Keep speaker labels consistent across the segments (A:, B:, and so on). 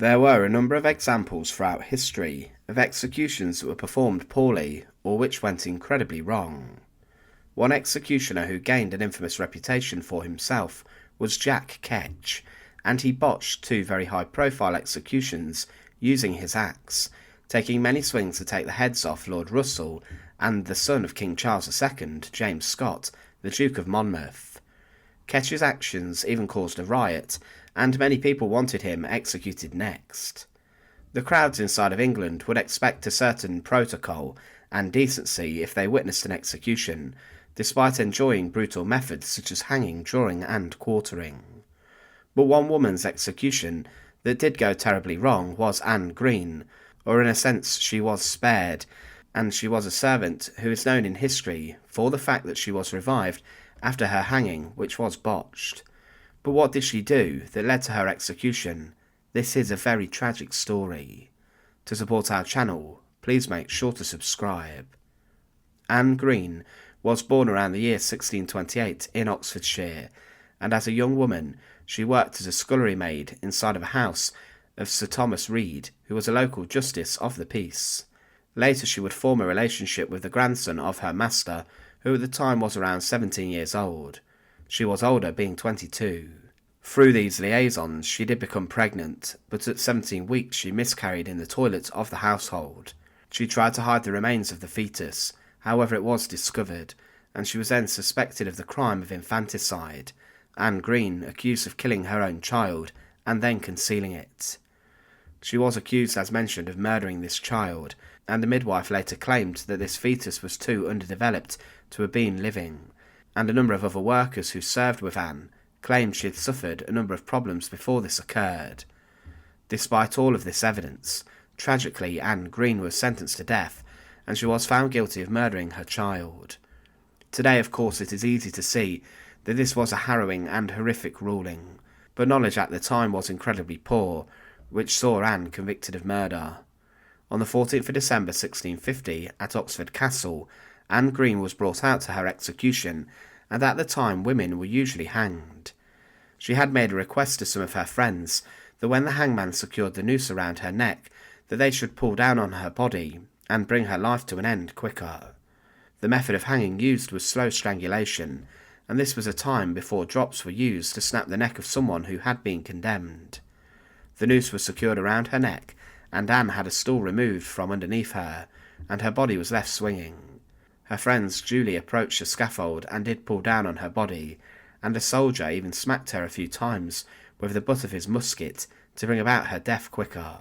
A: There were a number of examples throughout history of executions that were performed poorly or which went incredibly wrong. One executioner who gained an infamous reputation for himself was Jack Ketch, and he botched two very high-profile executions using his axe, taking many swings to take the heads off Lord Russell and the son of King Charles II, James Scott, the Duke of Monmouth. Ketch's actions even caused a riot, and many people wanted him executed next. The crowds inside of England would expect a certain protocol and decency if they witnessed an execution, despite enjoying brutal methods such as hanging, drawing and quartering. But one woman's execution that did go terribly wrong was Anne Greene, or in a sense she was spared, and she was a servant who is known in history for the fact that she was revived after her hanging, which was botched. But what did she do that led to her execution? This is a very tragic story. To support our channel, please make sure to subscribe. Anne Greene was born around the year 1628 in Oxfordshire, and as a young woman she worked as a scullery maid inside of a house of Sir Thomas Reed, who was a local justice of the peace. Later she would form a relationship with the grandson of her master, who at the time was around 17 years old. She was older, being 22. Through these liaisons she did become pregnant, but at 17 weeks she miscarried in the toilet of the household. She tried to hide the remains of the fetus, however it was discovered, and she was then suspected of the crime of infanticide. Anne Greene accused of killing her own child and then concealing it. She was accused, as mentioned, of murdering this child, and the midwife later claimed that this fetus was too underdeveloped to have been living, and a number of other workers who served with Anne claimed she had suffered a number of problems before this occurred. Despite all of this evidence, tragically Anne Greene was sentenced to death, and she was found guilty of murdering her child. Today, of course, it is easy to see that this was a harrowing and horrific ruling, but knowledge at the time was incredibly poor, which saw Anne convicted of murder. On the 14th of December 1650, at Oxford Castle, Anne Greene was brought out to her execution, and at the time women were usually hanged. She had made a request to some of her friends that when the hangman secured the noose around her neck, that they should pull down on her body and bring her life to an end quicker. The method of hanging used was slow strangulation, and this was a time before drops were used to snap the neck of someone who had been condemned. The noose was secured around her neck, and Anne had a stool removed from underneath her, and her body was left swinging. Her friends duly approached the scaffold and did pull down on her body, and a soldier even smacked her a few times with the butt of his musket to bring about her death quicker.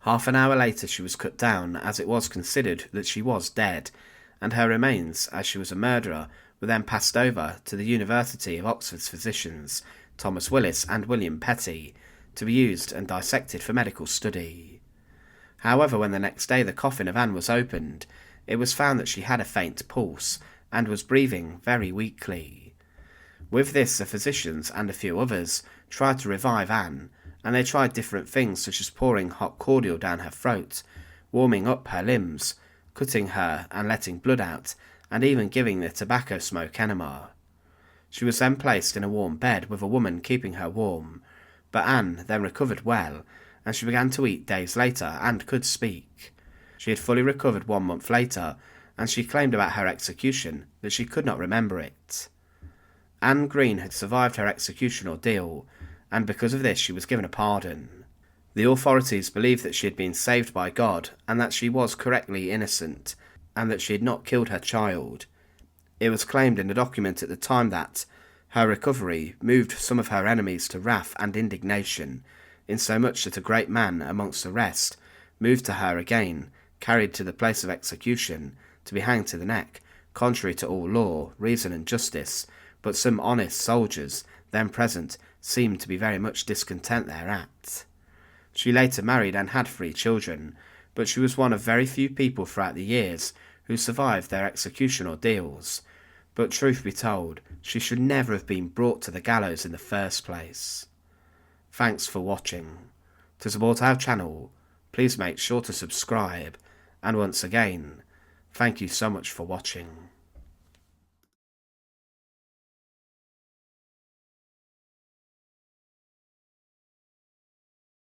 A: Half an hour later she was cut down, as it was considered that she was dead, and her remains, as she was a murderer, were then passed over to the University of Oxford's physicians, Thomas Willis and William Petty, to be used and dissected for medical study. However, when the next day the coffin of Anne was opened, it was found that she had a faint pulse and was breathing very weakly. With this, the physicians and a few others tried to revive Anne, and they tried different things such as pouring hot cordial down her throat, warming up her limbs, cutting her and letting blood out, and even giving the tobacco smoke enema. She was then placed in a warm bed with a woman keeping her warm, but Anne then recovered well, and she began to eat days later and could speak. She had fully recovered 1 month later, and she claimed about her execution that she could not remember it. Anne Greene had survived her execution ordeal, and because of this she was given a pardon. The authorities believed that she had been saved by God, and that she was correctly innocent, and that she had not killed her child. It was claimed in a document at the time that her recovery moved some of her enemies to wrath and indignation, insomuch that a great man amongst the rest moved to her again, carried to the place of execution, to be hanged to the neck, contrary to all law, reason and justice, but some honest soldiers then present seemed to be very much discontent thereat. She later married and had 3 children, but she was one of very few people throughout the years who survived their execution ordeals. But truth be told, she should never have been brought to the gallows in the first place. Thanks for watching. To support our channel, please make sure to subscribe, and once again, thank you so much for watching.